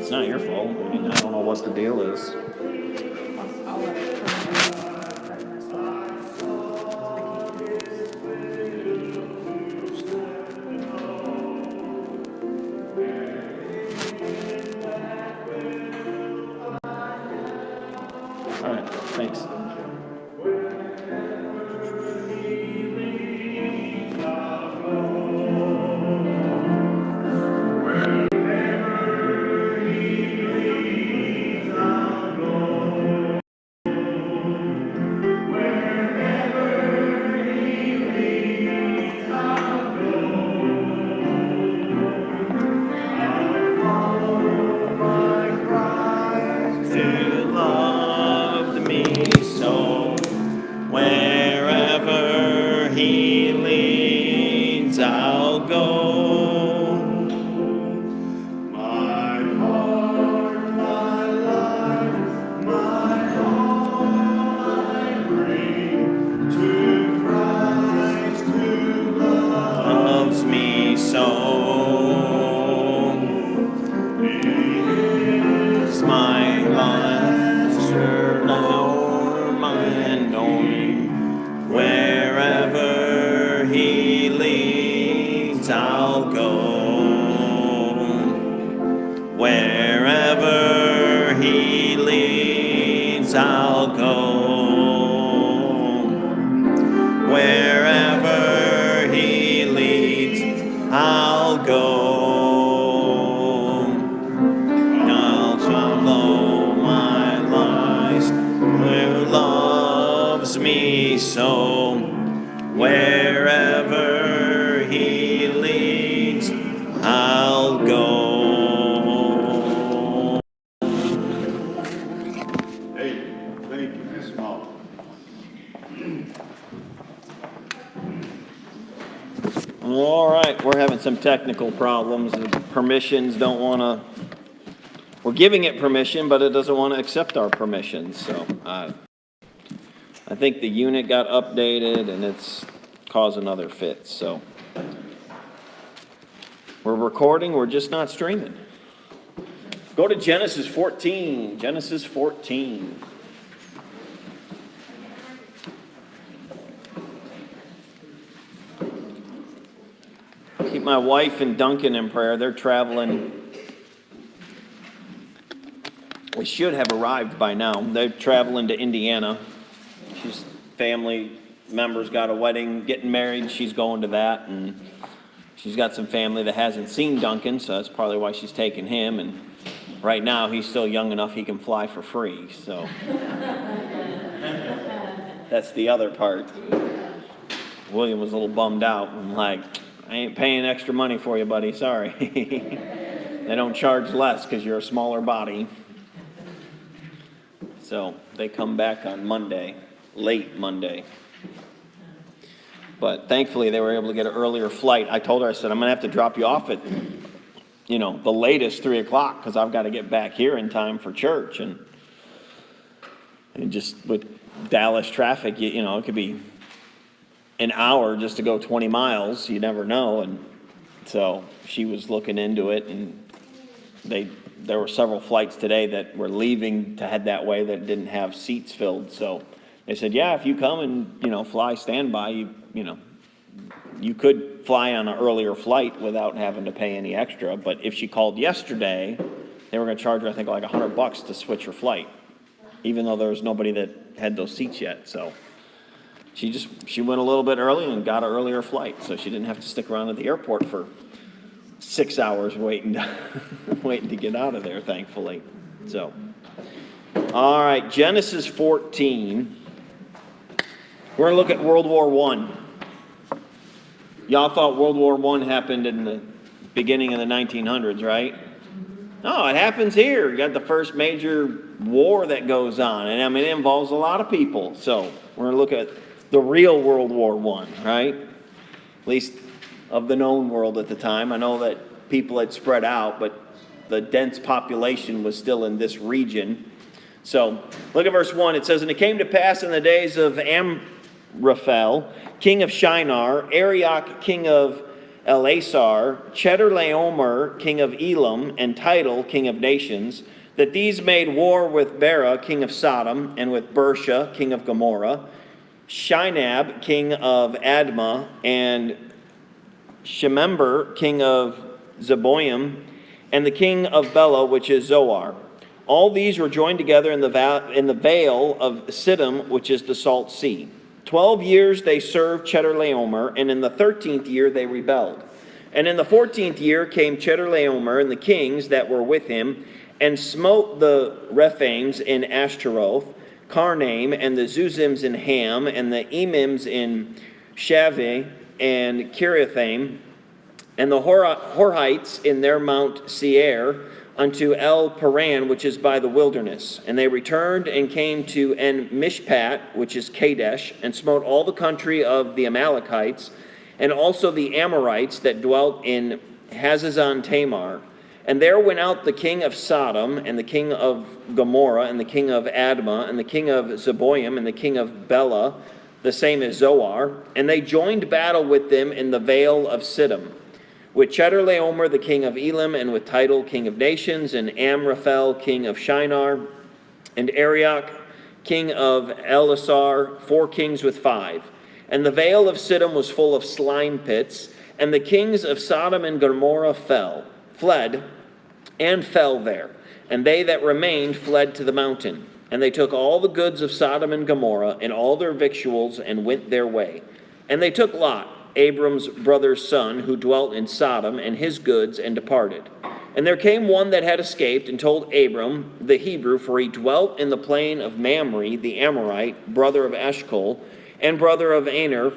it's not your fault. I mean, I don't know what the deal is. I'll let her All right, thanks. All right, we're having some technical problems. The permissions don't want to, we're giving it permission, but it doesn't want to accept our permissions. So I think the unit got updated and it's causing other fits. So we're recording, we're just not streaming. Go to Genesis 14. Genesis 14. Keep my wife and Duncan in prayer. They're traveling. We should have arrived by now. They're traveling to Indiana. She's family members got a wedding, getting married. She's going to that, and she's got some family that hasn't seen Duncan, so that's probably why she's taking him. And right now, he's still young enough he can fly for free. So that's the other part. William was a little bummed out. I'm like, I ain't paying extra money for you, buddy. Sorry. They don't charge less because you're a smaller body. So they come back on Monday, late Monday. But thankfully, they were able to get an earlier flight. I told her, I said, I'm going to have to drop you off at, the latest 3 o'clock because I've got to get back here in time for church. And just with Dallas traffic, it could be an hour just to go 20 miles. You never know. And so she was looking into it, and there were several flights today that were leaving to head that way that didn't have seats filled. So they said, yeah, if you come and, fly standby, you could fly on an earlier flight without having to pay any extra. But if she called yesterday, they were going to charge her, I think, like $100 to switch her flight, even though there was nobody that had those seats yet. So she went a little bit early and got an earlier flight, so she didn't have to stick around at the airport for 6 hours waiting to get out of there, thankfully. So, all right, Genesis 14. We're going to look at World War I. Y'all thought World War I happened in the beginning of the 1900s, right? No, it happens here. You got the first major war that goes on, and it involves a lot of people. So we're going to look at the real World War I, right? At least of the known world at the time. I know that people had spread out, but the dense population was still in this region. So look at verse 1. It says, and it came to pass in the days of Amraphel, king of Shinar, Arioch, king of Elasar, Chedorlaomer, king of Elam, and Tidal, king of nations, that these made war with Bera, king of Sodom, and with Bersha, king of Gomorrah, Shinab, king of Admah, and Shemember, king of Zeboim, and the king of Bela, which is Zoar. All these were joined together in the vale of Siddim, which is the Salt Sea. 12 years they served Chedorlaomer, and in the 13th year they rebelled. And in the 14th year came Chedorlaomer and the kings that were with him, and smote the Rephaims in Ashtaroth, Karnaim, and the Zuzims in Ham, and the Emims in Shaveh, and Kiriathaim, and the Horites in their Mount Seir, unto El Paran, which is by the wilderness. And they returned and came to En Mishpat, which is Kadesh, and smote all the country of the Amalekites, and also the Amorites that dwelt in Hazazon Tamar. And there went out the king of Sodom, and the king of Gomorrah, and the king of Admah, and the king of Zeboim, and the king of Bela, the same as Zoar, and they joined battle with them in the vale of Siddim, with Chedorlaomer the king of Elam, and with Tidal king of nations, and Amraphel king of Shinar, and Arioch king of Elasar, 4 kings with 5. And the vale of Siddim was full of slime pits, and the kings of Sodom and Gomorrah fled, and fell there. And they that remained fled to the mountain. And they took all the goods of Sodom and Gomorrah, and all their victuals, and went their way. And they took Lot, Abram's brother's son, who dwelt in Sodom, and his goods, and departed. And there came one that had escaped, and told Abram the Hebrew, for he dwelt in the plain of Mamre, the Amorite, brother of Eshcol, and brother of Aner,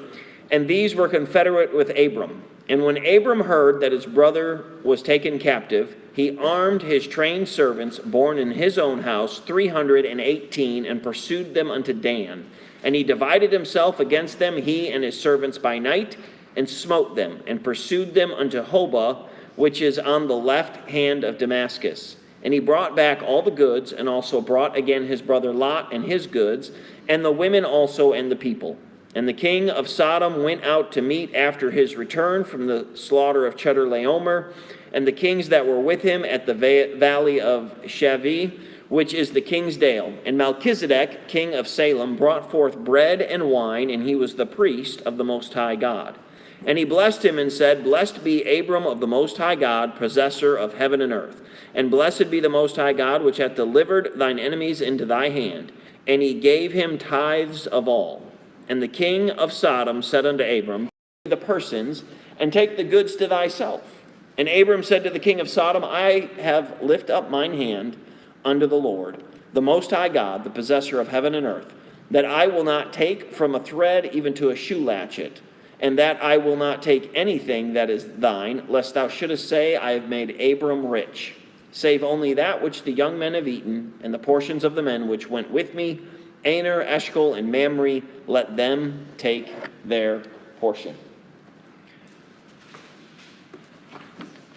and these were confederate with Abram. And when Abram heard that his brother was taken captive, he armed his trained servants, born in his own house, 318, and pursued them unto Dan. And he divided himself against them, he and his servants, by night, and smote them, and pursued them unto Hobah, which is on the left hand of Damascus. And he brought back all the goods, and also brought again his brother Lot and his goods, and the women also and the people. And the king of Sodom went out to meet after his return from the slaughter of Chedorlaomer, and the kings that were with him at the valley of Shaveh, which is the king's dale. And Melchizedek, king of Salem, brought forth bread and wine, and he was the priest of the Most High God. And he blessed him and said, Blessed be Abram of the Most High God, possessor of heaven and earth. And blessed be the Most High God, which hath delivered thine enemies into thy hand. And he gave him tithes of all. And the king of Sodom said unto Abram, the persons, and take the goods to thyself. And Abram said to the king of Sodom, I have lift up mine hand unto the Lord, the Most High God, the possessor of heaven and earth, that I will not take from a thread even to a shoe latchet, and that I will not take anything that is thine, lest thou shouldest say, I have made Abram rich, save only that which the young men have eaten, and the portions of the men which went with me, Aner, Eshcol, and Mamre, let them take their portion.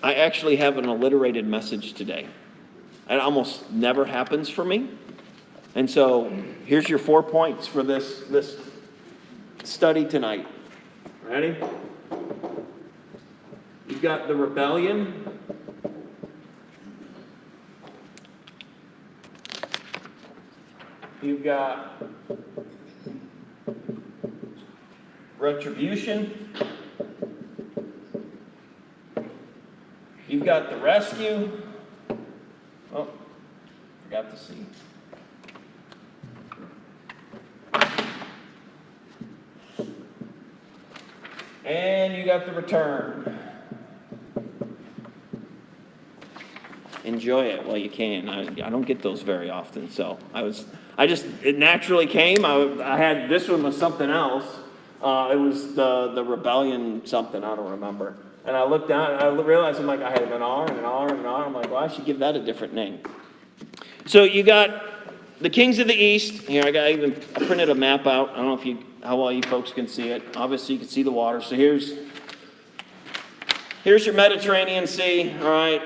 I actually have an alliterated message today. It almost never happens for me. And so here's your 4 points for this study tonight. Ready? You've got the rebellion. You've got retribution. You've got the rescue. Oh, forgot the C. And you got the return. Enjoy it while you can. I don't get those very often, so it naturally came. I had, this one was something else. It was the rebellion something, I don't remember. And I looked down and I realized, I'm like, I had an R and an R and an R. I'm like, well, I should give that a different name. So you got the kings of the east. Here, I printed a map out. I don't know how well you folks can see it. Obviously, you can see the water. So here's your Mediterranean Sea, all right?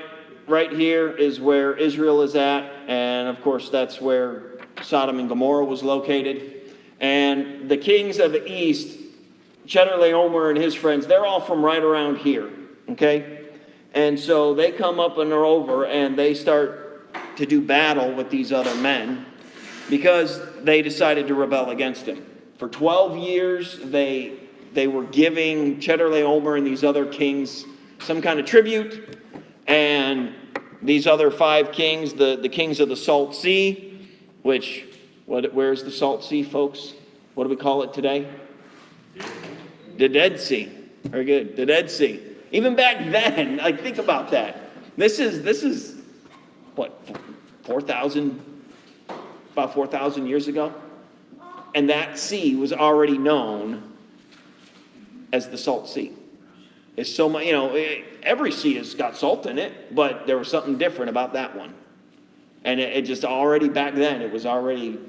Right here is where Israel is at. And, of course, that's where Sodom and Gomorrah was located. And the kings of the east, Chedorlaomer and his friends, they're all from right around here, okay? And so they come up and are over, and they start to do battle with these other men because they decided to rebel against him. For 12 years, they were giving Chedorlaomer and these other kings some kind of tribute, and these other 5 kings, the kings of the Salt Sea, which, where's the Salt Sea, folks? What do we call it today? The Dead Sea. Very good. The Dead Sea. Even back then, like, think about that. This is what, 4,000, about 4,000 years ago? And that sea was already known as the Salt Sea. It's so much, every sea has got salt in it, but there was something different about that one. And it just already, back then, it was already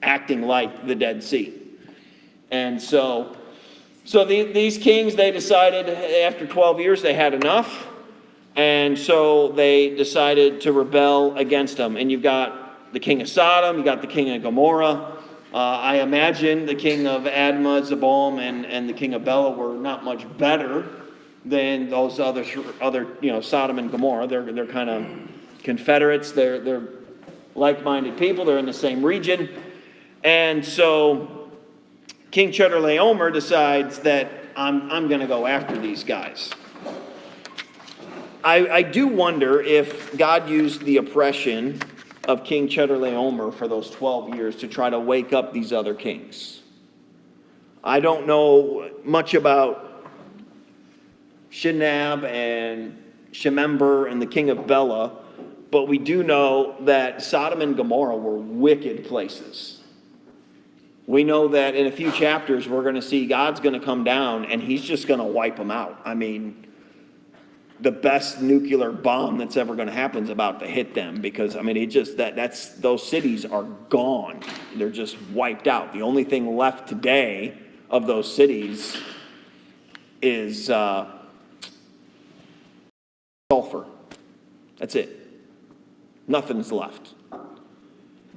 acting like the Dead Sea. And so these kings, they decided after 12 years they had enough. And so they decided to rebel against them. And you've got the king of Sodom, you got the king of Gomorrah. I imagine the king of Admah, Zeboam, and the king of Bela were not much better than those other Sodom and Gomorrah. They're kind of confederates. They're like-minded people. They're in the same region. And so King Chedorlaomer decides that I'm going to go after these guys. I do wonder if God used the oppression of King Chedorlaomer for those 12 years to try to wake up these other kings. I don't know much about Shinab and Shemember and the king of Bela, but we do know that Sodom and Gomorrah were wicked places. We know that in a few chapters we're going to see God's going to come down and he's just going to wipe them out. I mean, the best nuclear bomb that's ever going to happen is about to hit them, because that's those cities are gone. They're just wiped out. The only thing left today of those cities is sulfur. That's it. Nothing's left.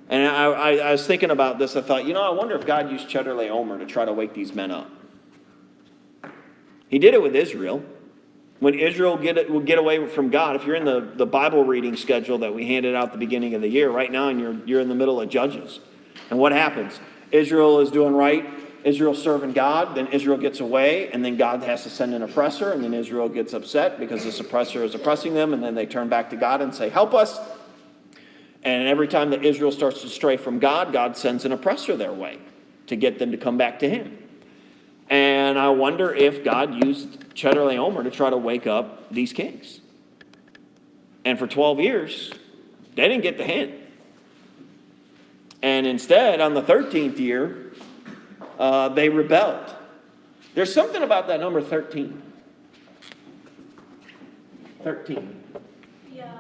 And I was thinking about this. I thought, I wonder if God used Chedorlaomer to try to wake these men up. He did it with Israel. When Israel would get away from God, if you're in the Bible reading schedule that we handed out at the beginning of the year, right now and you're in the middle of Judges. And what happens? Israel is doing right. Israel's serving God. Then Israel gets away, and then God has to send an oppressor, and then Israel gets upset because this oppressor is oppressing them, and then they turn back to God and say, help us. And every time that Israel starts to stray from God, God sends an oppressor their way to get them to come back to him. And I wonder if God used Chedorlaomer to try to wake up these kings. And for 12 years, they didn't get the hint. And instead, on the 13th year, they rebelled. There's something about that number 13. 13. Yeah.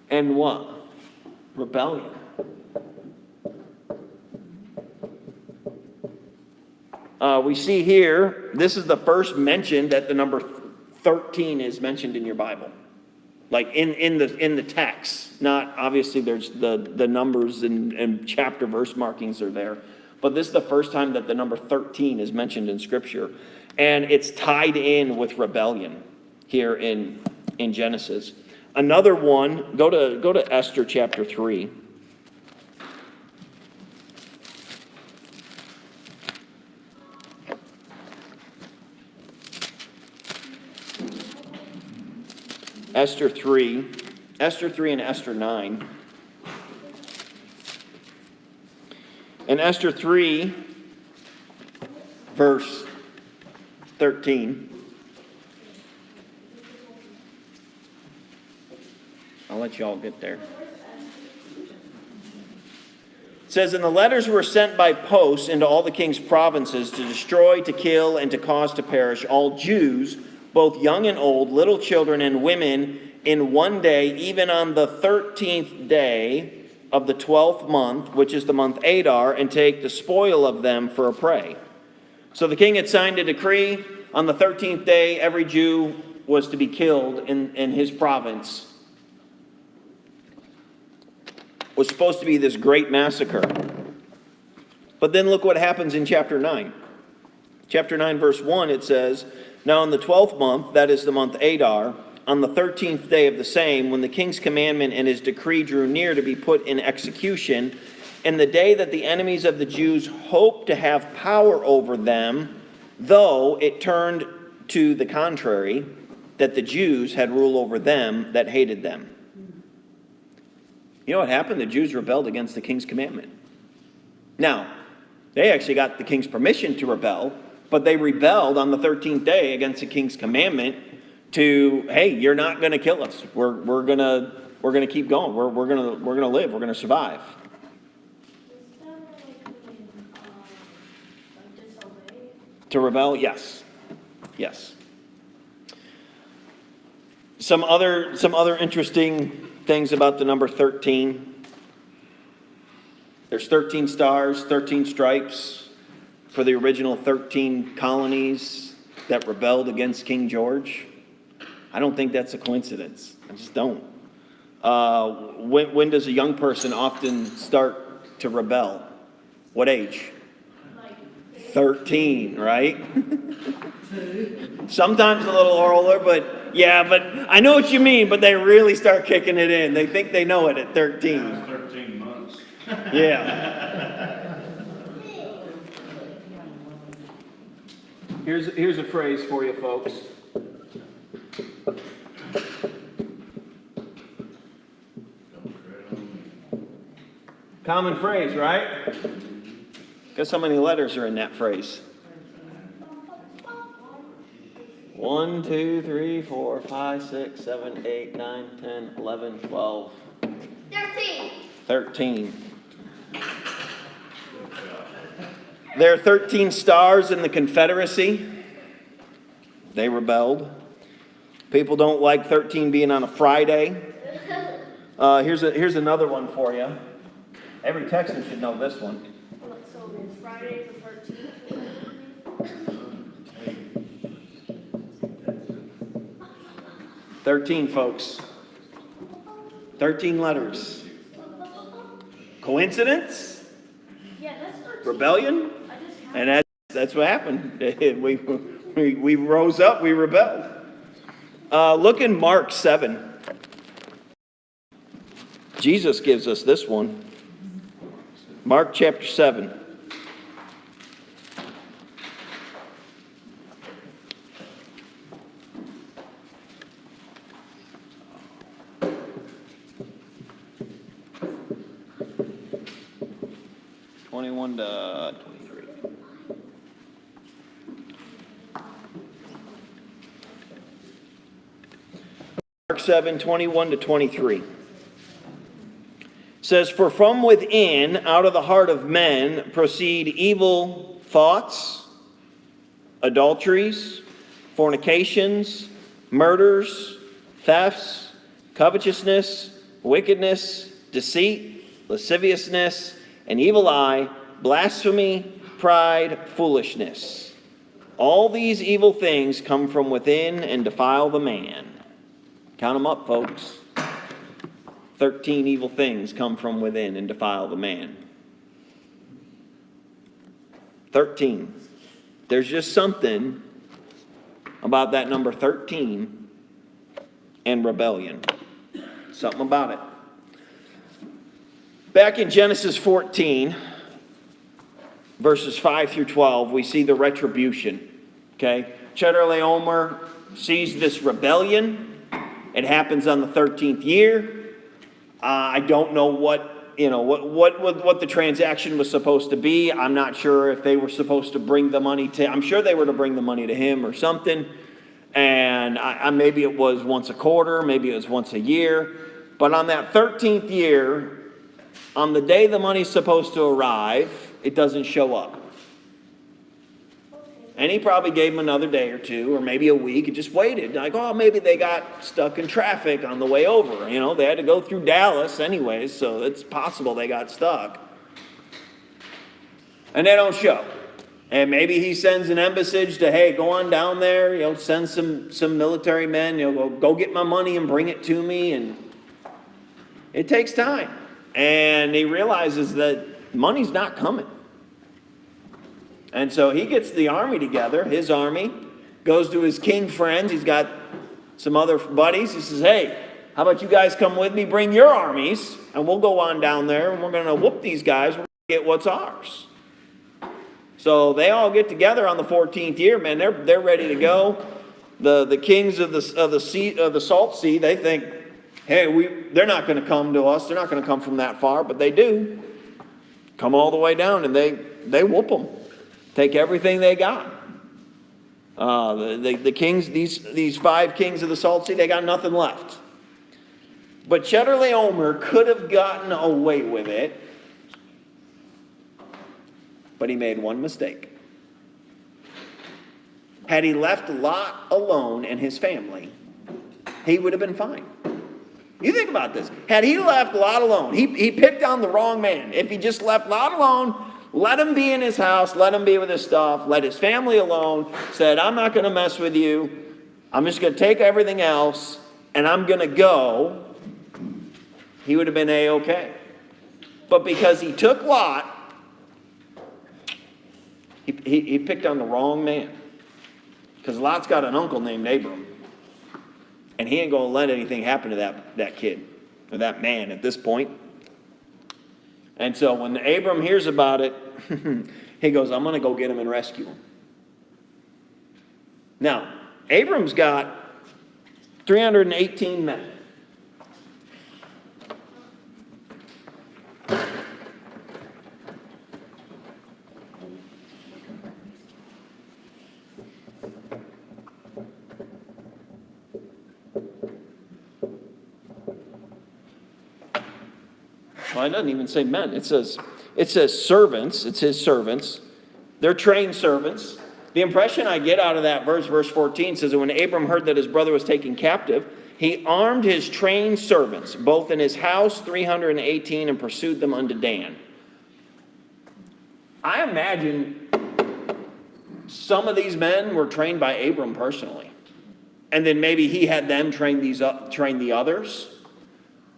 And what? Rebellion. We see here, this is the first mention that the number 13 is mentioned in your Bible. Like in the text. Not, obviously there's the numbers and chapter verse markings are there. But this is the first time that the number 13 is mentioned in Scripture. And it's tied in with rebellion here in Genesis. Another one, go to Esther chapter 3. Esther 3 and Esther 9. In Esther 3, verse 13. I'll let you all get there. It says, and the letters were sent by post into all the king's provinces to destroy, to kill, and to cause to perish all Jews, both young and old, little children and women, in one day, even on the 13th day of the 12th month, which is the month Adar, and take the spoil of them for a prey. So the king had signed a decree. On the 13th day, every Jew was to be killed in his province. It was supposed to be this great massacre. But then look what happens in chapter 9. Chapter 9, verse 1, it says, "Now in the 12th month, that is the month Adar, on the 13th day of the same, when the king's commandment and his decree drew near to be put in execution, and the day that the enemies of the Jews hoped to have power over them, though it turned to the contrary, that the Jews had rule over them that hated them." You know what happened? The Jews rebelled against the king's commandment. Now, they actually got the king's permission to rebel, but they rebelled on the 13th day against the king's commandment to, hey, you're not going to kill us. We're gonna keep going. We're gonna live. We're gonna survive. Is that like disobey? To rebel, yes, yes. Some other interesting things about the number 13. There's 13 stars, 13 stripes for the original 13 colonies that rebelled against King George. I don't think that's a coincidence. I just don't. When does a young person often start to rebel? What age? 13, right? Sometimes a little older, but yeah, but I know what you mean, but they really start kicking it in. They think they know it at 13. 13 months. Yeah. Here's a phrase for you folks. Common phrase, right? Guess how many letters are in that phrase? 1, 2, 3, 4, 5, 6, 7, 8, 9, 10, 11, 12. 13. There are 13 stars in the Confederacy. They rebelled. People don't like 13 being on a Friday. Here's another one for you. Every Texan should know this one. So Friday the 13th? 13, folks. 13 letters. Coincidence? Yeah, that's 13. Rebellion? I just have And that's what happened. We rose up, we rebelled. Look in Mark 7. Jesus gives us this one. Mark chapter 7. to 23. Mark 7, 21 to 23. Says, "For from within, out of the heart of men, proceed evil thoughts, adulteries, fornications, murders, thefts, covetousness, wickedness, deceit, lasciviousness, an evil eye, blasphemy, pride, foolishness. All these evil things come from within and defile the man." Count them up, folks. 13 evil things come from within and defile the man. 13. There's just something about that number 13 and rebellion. Something about it. Back in Genesis 14, verses 5 through 12, we see the retribution. Okay? Chedorlaomer sees this rebellion. It happens on the 13th year. I don't know what the transaction was supposed to be. I'm not sure if they were supposed to bring the money to. I'm sure they were to bring the money to him or something. And maybe it was once a quarter, maybe it was once a year. But on that 13th year, on the day the money's supposed to arrive, it doesn't show up. And he probably gave him another day or two, or maybe a week, and just waited. Like, oh, maybe they got stuck in traffic on the way over. You know, they had to go through Dallas anyways, so it's possible they got stuck. And they don't show. And maybe he sends an embassage to, hey, go on down there, send some military men, go get my money and bring it to me. And it takes time. And he realizes that money's not coming. And so he gets the army together, his army, goes to his king friends. He's got some other buddies. He says, hey, how about you guys come with me, bring your armies, and we'll go on down there, and we're going to whoop these guys. We're going to get what's ours. So they all get together on the 14th year, man. They're ready to go. The kings of the Salt Sea, they think, hey, they're not going to come to us. They're not going to come from that far, but they do. Come all the way down, and they whoop them. Take everything they got. The kings, these 5 kings of the Salt Sea, they got nothing left. But Chedorlaomer could have gotten away with it, but he made one mistake. Had he left Lot alone and his family, he would have been fine. You think about this. Had he left Lot alone, he picked on the wrong man. If he just left Lot alone, let him be in his house, let him be with his stuff, let his family alone, said, I'm not going to mess with you. I'm just going to take everything else, and I'm going to go. He would have been A-okay. But because he took Lot, he picked on the wrong man. Because Lot's got an uncle named Abram. And he ain't going to let anything happen to that kid, or that man at this point. And so when Abram hears about it, he goes, I'm going to go get him and rescue him. Now, Abram's got 318 men. Well, it doesn't even say men. It says servants. It's his servants. They're trained servants. The impression I get out of that verse 14 says that when Abram heard that his brother was taken captive, he armed his trained servants, both in his house, 318, and pursued them unto Dan. I imagine some of these men were trained by Abram personally. And then maybe he had them train the others.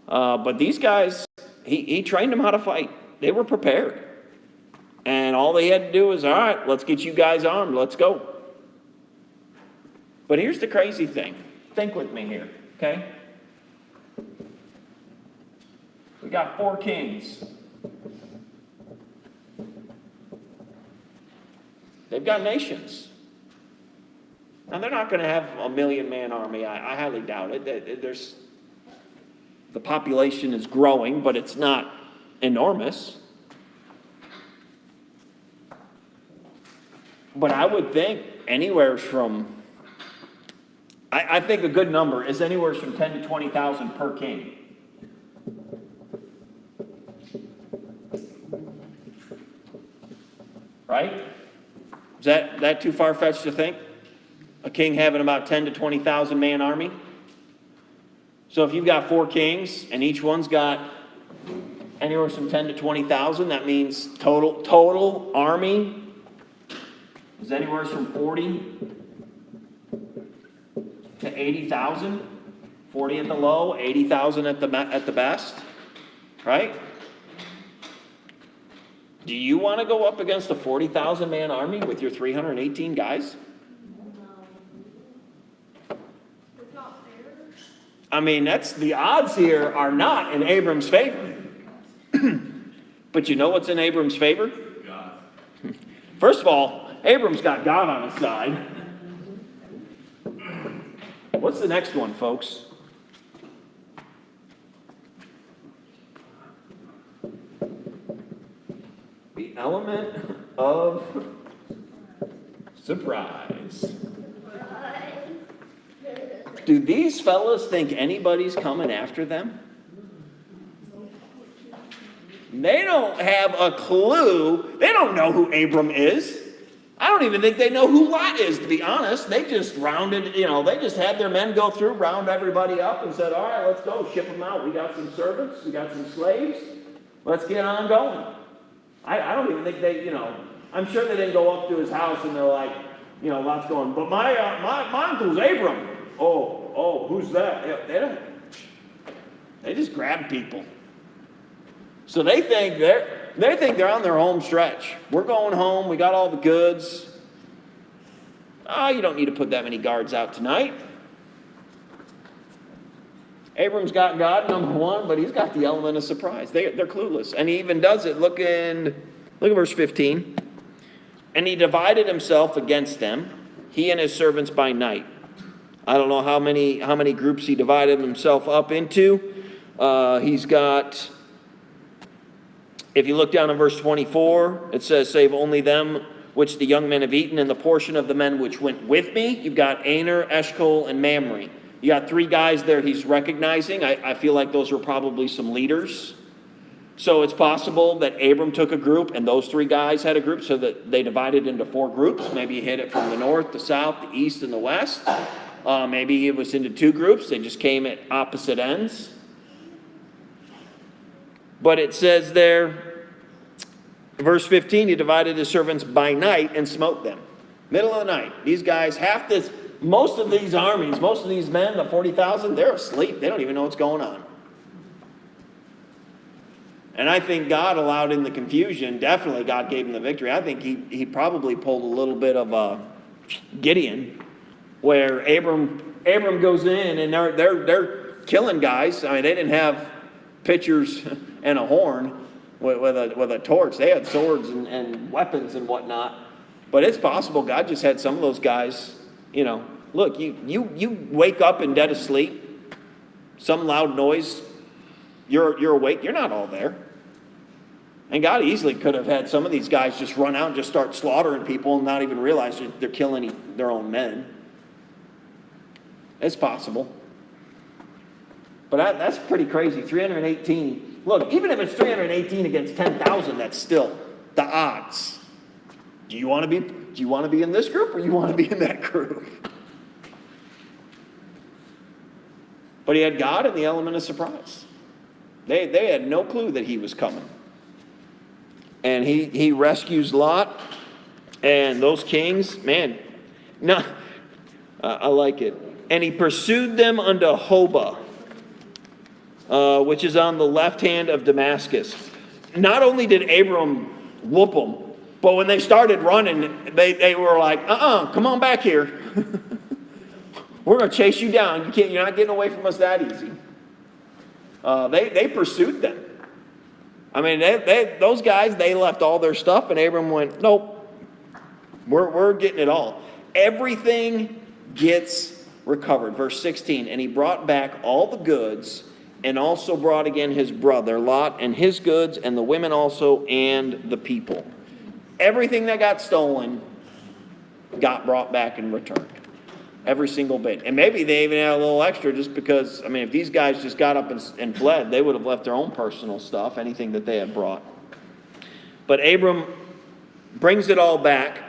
But these guys, he trained them how to fight. They were prepared. And all they had to do was, all right, let's get you guys armed. Let's go. But here's the crazy thing. Think with me here, okay? We got 4 kings. They've got nations. Now, they're not going to have a 1,000,000-man army. I highly doubt it. The population is growing, but it's not enormous. But I would think anywhere from, I think a good number is anywhere from 10 to 20,000 per king. Right? Is that too far-fetched to think? A king having about 10 to 20,000 man army? So if you've got 4 kings and each one's got anywhere from 10 to 20,000, that means total army is anywhere from 40 to 80,000. 40 at the low, 80,000 at the best, right? Do you want to go up against a 40,000 man army with your 318 guys? I mean, the odds here are not in Abram's favor. But you know what's in Abram's favor? God. First of all, Abram's got God on his side. What's the next one, folks? The element of surprise. Do these fellas think anybody's coming after them? They don't have a clue. They don't know who Abram is. I don't even think they know who Lot is, to be honest. They just they just had their men go through, round everybody up, and said, all right, let's go, ship them out. We got some servants, we got some slaves. Let's get on going. I don't even think I'm sure they didn't go up to his house and they're like, Lot's going, but my uncle's Abram. Oh, who's that? They don't. They just grab people. So they think they think they're on their home stretch. We're going home. We got all the goods. Oh, you don't need to put that many guards out tonight. Abram's got God, number one, but he's got the element of surprise. They're clueless. And he even does it. Look at verse 15. And he divided himself against them, he and his servants by night. I don't know how many groups he divided himself up into. He's got, if you look down in verse 24, it says, save only them which the young men have eaten, and the portion of the men which went with me. You've got Aner, Eshcol, and Mamre. You got 3 guys there he's recognizing. I feel like those were probably some leaders. So it's possible that Abram took a group and those 3 guys had a group, so that they divided into 4 groups. Maybe he hit it from the north, the south, the east, and the west. Maybe it was into 2 groups. They just came at opposite ends. But it says there, verse 15, he divided his servants by night and smote them. Middle of the night. These guys, most of these armies, most of these men, the 40,000, they're asleep. They don't even know what's going on. And I think God allowed in the confusion. Definitely God gave him the victory. I think he probably pulled a little bit of Gideon, where Abram goes in and they're killing guys. I mean, they didn't have pitchers and a horn with a torch. They had swords and weapons and whatnot. But it's possible God just had some of those guys, look, you wake up in dead asleep, some loud noise, you're awake, you're not all there. And God easily could have had some of these guys just run out and just start slaughtering people and not even realize they're killing their own men. It's possible. But that's pretty crazy. 318. Look, even if it's 318 against 10,000, that's still the odds. Do you want to be in this group or you want to be in that group? But he had God and the element of surprise. They had no clue that he was coming. And he rescues Lot and those kings. Man, no, I like it. And he pursued them unto Hobah, which is on the left hand of Damascus. Not only did Abram whoop them, but when they started running, they were like, come on back here. We're going to chase you down. You're not getting away from us that easy. They pursued them. I mean, those guys, they left all their stuff, and Abram went, nope, we're getting it all. Everything gets recovered. Verse 16, and he brought back all the goods, and also brought again his brother Lot and his goods, and the women also, and the people. Everything that got stolen got brought back and returned. Every single bit. And maybe they even had a little extra just because, I mean, if these guys just got up and fled, they would have left their own personal stuff, anything that they had brought. But Abram brings it all back.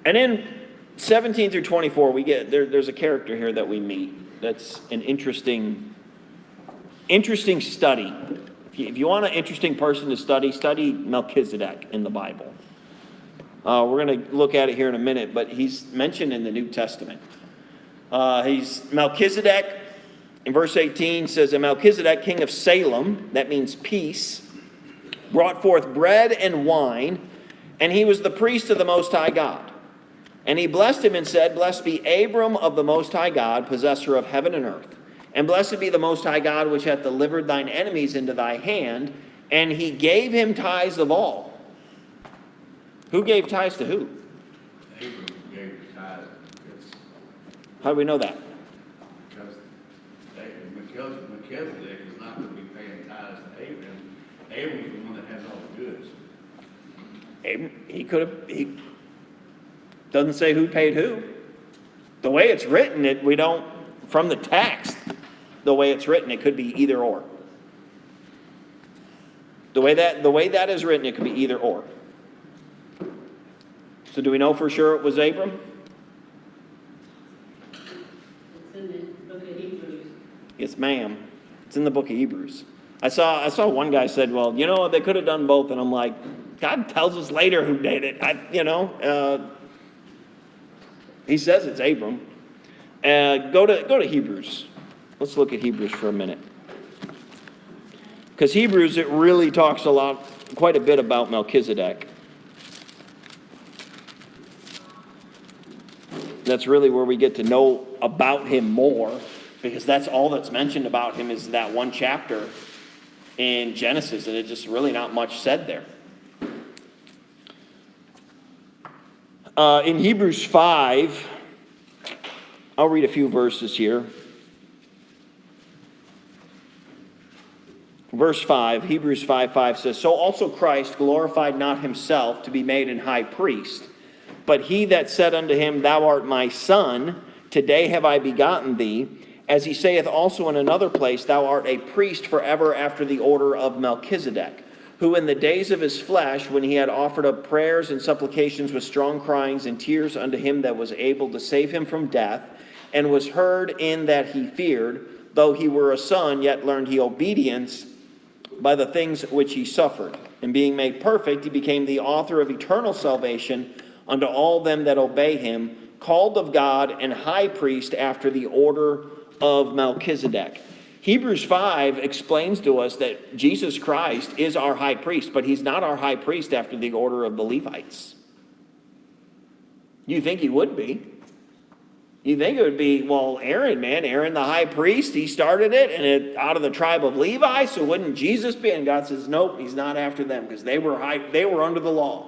And in 17 through 24, we get, there's a character here that we meet that's an interesting study. If you want an interesting person to study Melchizedek in the Bible. We're going to look at it here in a minute, but he's mentioned in the New Testament. He's Melchizedek, in verse 18, says, and Melchizedek, king of Salem, that means peace, brought forth bread and wine, and he was the priest of the Most High God. And he blessed him and said, blessed be Abram of the Most High God, possessor of heaven and earth. And blessed be the Most High God, which hath delivered thine enemies into thy hand. And he gave him tithes of all. Who gave tithes to who? Abram gave tithes. How do we know that? Because Melchizedek is not going to be paying tithes to Abram. Abram's the one that has all the goods. He doesn't say who paid who. The way it's written, we don't, from the text, the way it's written, it could be either or. The way that is written, it could be either or. So do we know for sure it was Abram? It's in the book of Hebrews. Yes, ma'am. It's in the book of Hebrews. I saw one guy said, well, they could have done both. And I'm like, God tells us later who did it. He says it's Abram. Go to Hebrews. Let's look at Hebrews for a minute. Because Hebrews, it really talks a lot quite a bit about Melchizedek. That's really where we get to know about him more, because that's all that's mentioned about him is that one chapter in Genesis, and it's just really not much said there. In Hebrews 5, I'll read a few verses here. Verse 5, Hebrews 5:5 says, "So also Christ glorified not himself to be made an high priest, but he that said unto him, Thou art my son, today have I begotten thee. As he saith also in another place, Thou art a priest forever after the order of Melchizedek, who in the days of his flesh, when he had offered up prayers and supplications with strong cryings and tears unto him that was able to save him from death, and was heard in that he feared, though he were a son, yet learned he obedience by the things which he suffered. And being made perfect, he became the author of eternal salvation unto all them that obey him, called of God and high priest after the order of Melchizedek." Hebrews 5 explains to us that Jesus Christ is our high priest, but he's not our high priest after the order of the Levites. You think he would be. You think it would be, well, Aaron, man, Aaron the high priest, he started it, and it out of the tribe of Levi, so wouldn't Jesus be? And God says, nope, he's not after them, because they were under the law.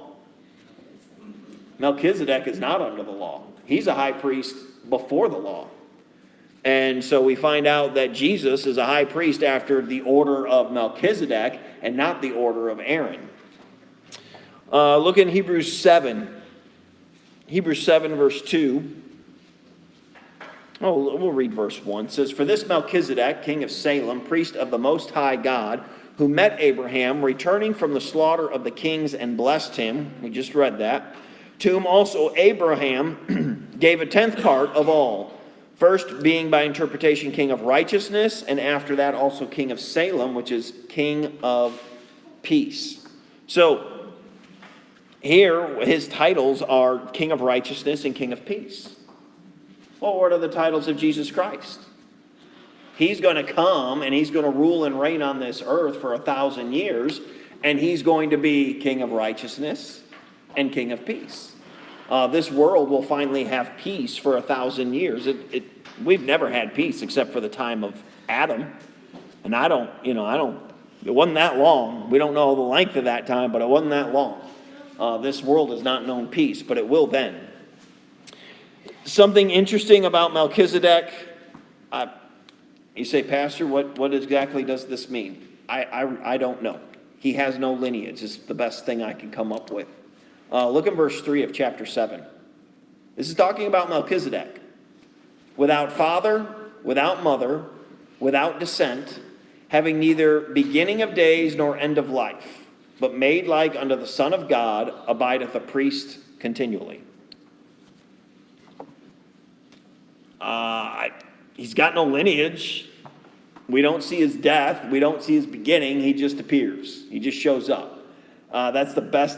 Melchizedek is not under the law. He's a high priest before the law. And so we find out that Jesus is a high priest after the order of Melchizedek and not the order of Aaron. Look in Hebrews 7. Hebrews 7 verse 2. Oh, we'll read verse 1. It says, "For this Melchizedek, king of Salem, priest of the Most High God, who met Abraham, returning from the slaughter of the kings and blessed him," we just read that, "to whom also Abraham gave a tenth part of all. First being by interpretation king of righteousness, and after that also king of Salem, which is king of peace." So here his titles are king of righteousness and king of peace. Well, what are the titles of Jesus Christ? He's going to come and he's going to rule and reign on this earth for 1,000 years, and he's going to be king of righteousness and king of peace. This world will finally have peace for 1,000 years. We've never had peace except for the time of Adam. And it wasn't that long. We don't know the length of that time, but it wasn't that long. This world has not known peace, but it will then. Something interesting about Melchizedek, you say, Pastor, what exactly does this mean? I don't know. He has no lineage is the best thing I can come up with. Look at verse 3 of chapter 7. This is talking about Melchizedek. "Without father, without mother, without descent, having neither beginning of days nor end of life, but made like unto the Son of God, abideth a priest continually." He's got no lineage. We don't see his death. We don't see his beginning. He just appears. He just shows up. That's the best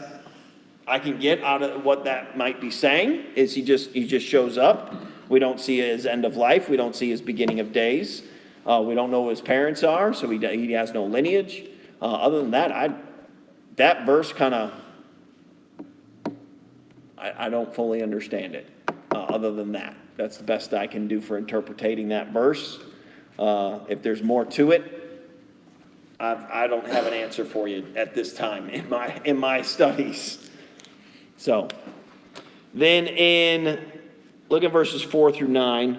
I can get out of what that might be saying, is he just shows up. We don't see his end of life. We don't see his beginning of days. We don't know who his parents are, so he has no lineage. Other than that, that verse kind of, I don't fully understand it. Other than that, that's the best I can do for interpreting that verse. If there's more to it, I don't have an answer for you at this time in my studies. So, then look at verses 4 through 9.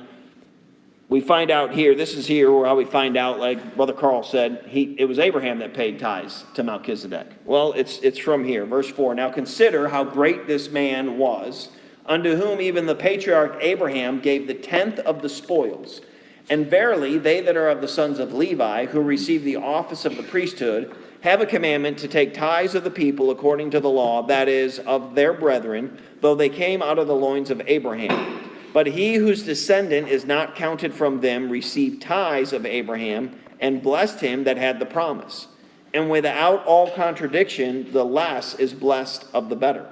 We find out here, this is here where we find out, like Brother Carl said, it was Abraham that paid tithes to Melchizedek. Well, it's from here, verse 4. "Now consider how great this man was, unto whom even the patriarch Abraham gave the tenth of the spoils. And verily, they that are of the sons of Levi, who receive the office of the priesthood, have a commandment to take tithes of the people according to the law, that is, of their brethren, though they came out of the loins of Abraham. But he whose descendant is not counted from them received tithes of Abraham, and blessed him that had the promise. And without all contradiction, the less is blessed of the better.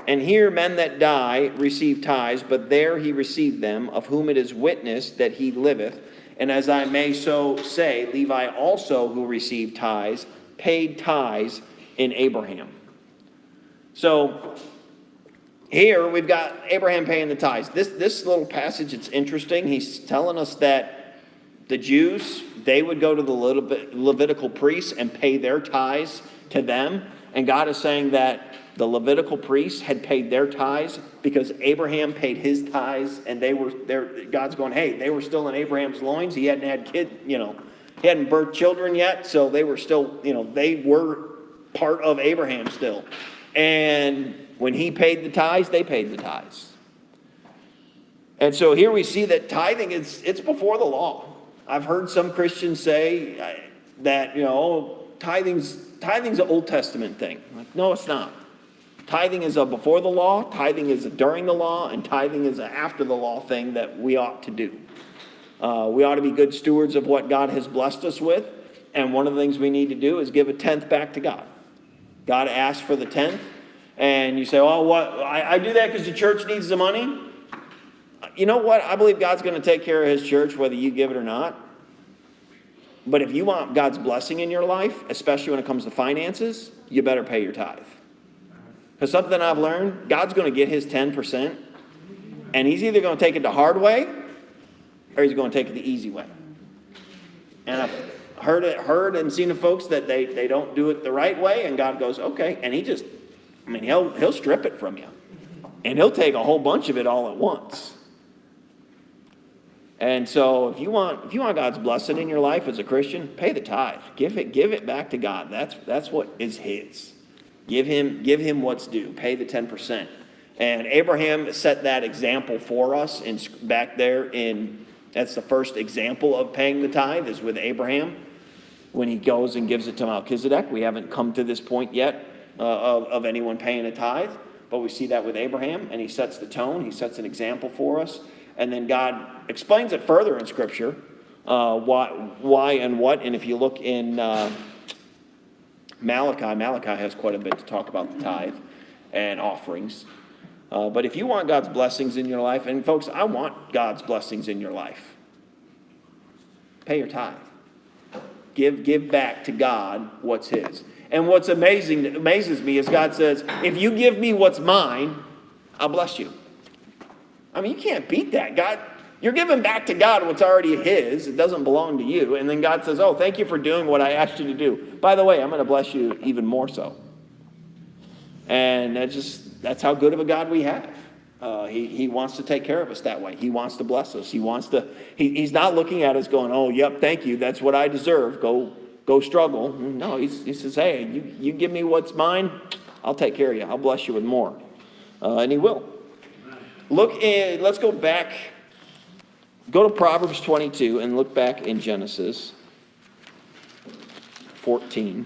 And here men that die receive tithes, but there he received them, of whom it is witnessed that he liveth. And as I may so say, Levi also, who received tithes, paid tithes in Abraham. So here we've got Abraham paying the tithes. This little passage, it's interesting. He's telling us that the Jews, they would go to the Levitical priests and pay their tithes to them. And God is saying that the Levitical priests had paid their tithes because Abraham paid his tithes, and they were there. God's going, hey, they were still in Abraham's loins. He hadn't had he hadn't birthed children yet, so they were still, they were part of Abraham still. And when he paid the tithes, they paid the tithes. And so here we see that tithing it's before the law. I've heard some Christians say that, tithing's an Old Testament thing. Like, no, it's not. Tithing is a before the law, tithing is a during the law, and tithing is an after the law thing that we ought to do. We ought to be good stewards of what God has blessed us with, and one of the things we need to do is give a tenth back to God. God asks for the tenth, and you say, oh, what? I do that because the church needs the money. You know what? I believe God's going to take care of his church whether you give it or not. But if you want God's blessing in your life, especially when it comes to finances, you better pay your tithe. Because something I've learned, God's going to get his 10%, and he's either going to take it the hard way or he's going to take it the easy way. And I've heard and seen of folks that they don't do it the right way, and God goes, okay, and he'll strip it from you. And he'll take a whole bunch of it all at once. And so if you want God's blessing in your life as a Christian, pay the tithe. Give it back to God. That's what is his. Give him what's due. Pay the 10%. And Abraham set that example for us back there that's the first example of paying the tithe is with Abraham when he goes and gives it to Melchizedek. We haven't come to this point yet of anyone paying a tithe, but we see that with Abraham, and he sets the tone. He sets an example for us. And then God explains it further in Scripture, why and what. And if you look in Malachi has quite a bit to talk about the tithe and offerings. But if you want God's blessings in your life, and folks, I want God's blessings in your life, pay your tithe. Give back to God what's his. And what's amazes me is God says, if you give me what's mine, I'll bless you. I mean, you can't beat that. God, you're giving back to God what's already his. It doesn't belong to you. And then God says, oh, thank you for doing what I asked you to do. By the way, I'm going to bless you even more so. And that's how good of a God we have. He wants to take care of us that way. He wants to bless us. He's not looking at us going, oh, yep, thank you. That's what I deserve. Go struggle. No, he says, hey, you give me what's mine, I'll take care of you. I'll bless you with more. And he will. Let's go back. Go to Proverbs 22 and look back in Genesis 14.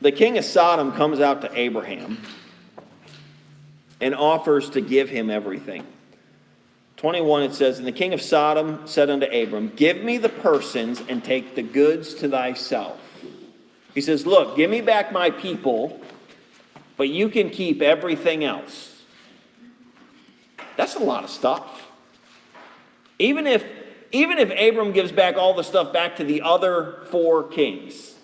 The king of Sodom comes out to Abraham and offers to give him everything. 21, it says, and the king of Sodom said unto Abram, give me the persons and take the goods to thyself. He says, look, give me back my people, but you can keep everything else. That's a lot of stuff. Even if Abram gives back all the stuff back to the other four kings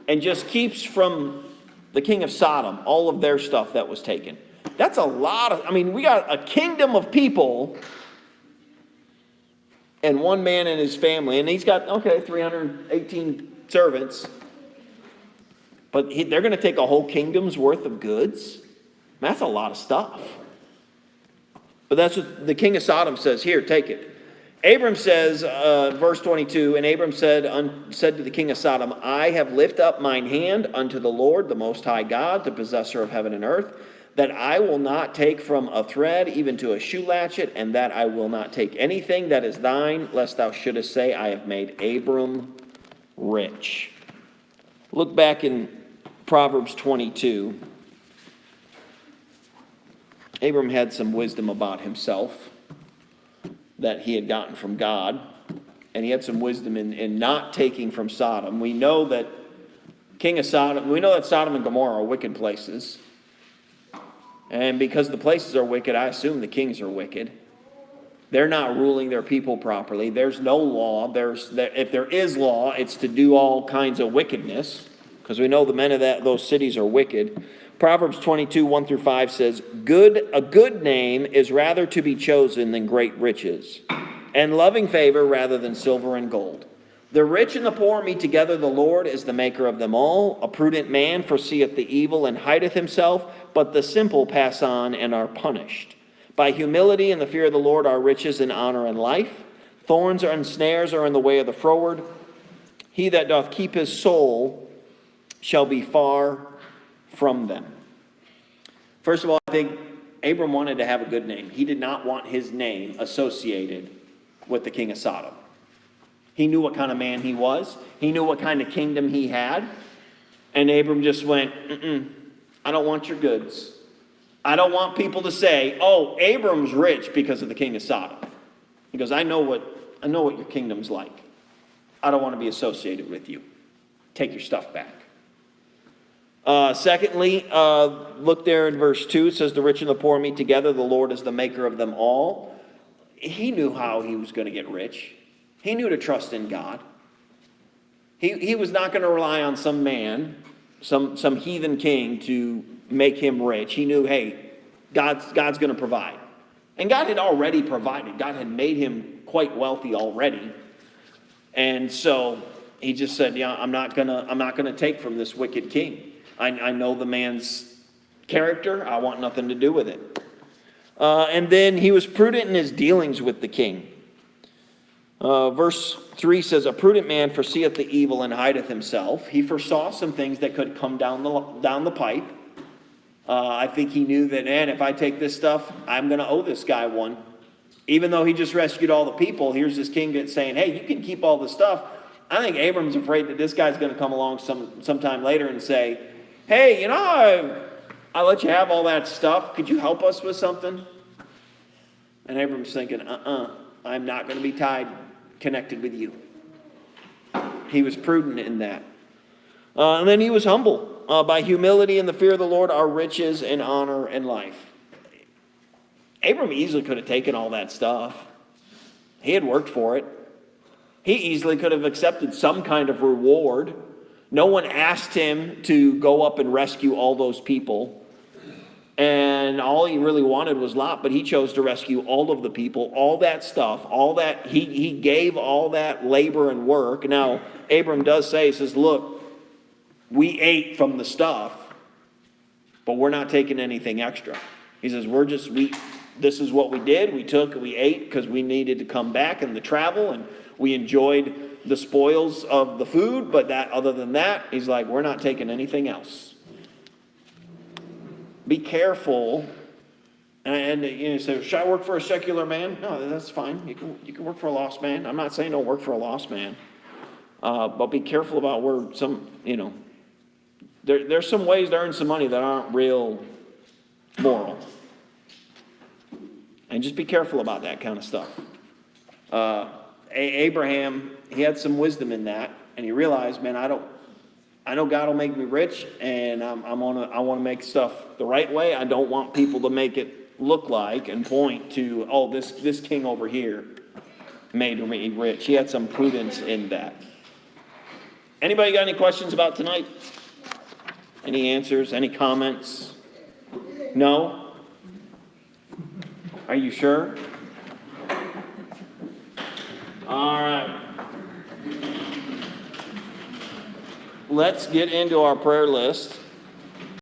and just keeps from the king of Sodom all of their stuff that was taken, that's a lot we got a kingdom of people and one man and his family, and he's got, 318 servants, but they're going to take a whole kingdom's worth of goods? That's a lot of stuff. But that's what the king of Sodom says, here, take it. Abram says, verse 22, and Abram said to the king of Sodom, I have lifted up mine hand unto the Lord, the Most High God, the possessor of heaven and earth, that I will not take from a thread even to a shoe latchet, and that I will not take anything that is thine, lest thou shouldest say, I have made Abram rich. Look back in Proverbs 22. Abram had some wisdom about himself that he had gotten from God, and he had some wisdom in not taking from Sodom. We know that king of Sodom, we know that Sodom and Gomorrah are wicked places. And because the places are wicked, I assume the kings are wicked. They're not ruling their people properly. There's no law. If there is law, it's to do all kinds of wickedness, because we know the men of those cities are wicked. Proverbs 22, 1 through 5 says, a good name is rather to be chosen than great riches, and loving favor rather than silver and gold. The rich and the poor meet together. The Lord is the maker of them all. A prudent man foreseeth the evil and hideth himself, but the simple pass on and are punished. By humility and the fear of the Lord are riches and honor and life. Thorns and snares are in the way of the froward. He that doth keep his soul shall be far from them. First of all, I think Abram wanted to have a good name. He did not want his name associated with the king of Sodom. He knew what kind of man he was. He knew what kind of kingdom he had. And Abram just went, I don't want your goods. I don't want people to say, oh, Abram's rich because of the king of Sodom. He goes, I know what your kingdom's like. I don't want to be associated with you. Take your stuff back. Secondly, look there in verse 2. It says, the rich and the poor meet together. The Lord is the maker of them all. He knew how he was going to get rich. He knew to trust in God. He was not going to rely on some man, some heathen king to make him rich. He knew, hey, God's going to provide. And God had already provided. God had made him quite wealthy already. And so he just said, yeah, I'm not gonna take from this wicked king. I know the man's character. I want nothing to do with it. And then he was prudent in his dealings with the king. Verse 3 says, a prudent man foreseeth the evil and hideth himself. He foresaw some things that could come down the pipe. I think he knew that, man, if I take this stuff, I'm going to owe this guy one. Even though he just rescued all the people, here's this king that's saying, hey, you can keep all this stuff. I think Abram's afraid that this guy's going to come along sometime later and say, hey, I let you have all that stuff. Could you help us with something? And Abram's thinking, I'm not going to be connected with you. He was prudent in that. And then he was humble. By humility and the fear of the Lord are riches and honor and life. Abram easily could have taken all that stuff. He had worked for it. He easily could have accepted some kind of reward. No one asked him to go up and rescue all those people. And all he really wanted was Lot, but he chose to rescue all of the people, all that stuff, all that. He gave all that labor and work. Now, Abram does say, he says, look, we ate from the stuff, but we're not taking anything extra. He says, this is what we did. We ate because we needed to come back and the travel, and we enjoyed the spoils of the food, but other than that, he's like, we're not taking anything else. Be careful. And you say, should I work for a secular man? No, that's fine. You can work for a lost man. I'm not saying don't work for a lost man. But be careful about where there's some ways to earn some money that aren't real moral. And just be careful about that kind of stuff. Abraham, he had some wisdom in that, and he realized, man, I know God will make me rich, and I want to make stuff the right way. I don't want people to make it look like and point to, oh, this king over here made me rich. He had some prudence in that. Anybody got any questions about tonight? Any answers? Any comments? No? Are you sure? All right. Let's get into our prayer list.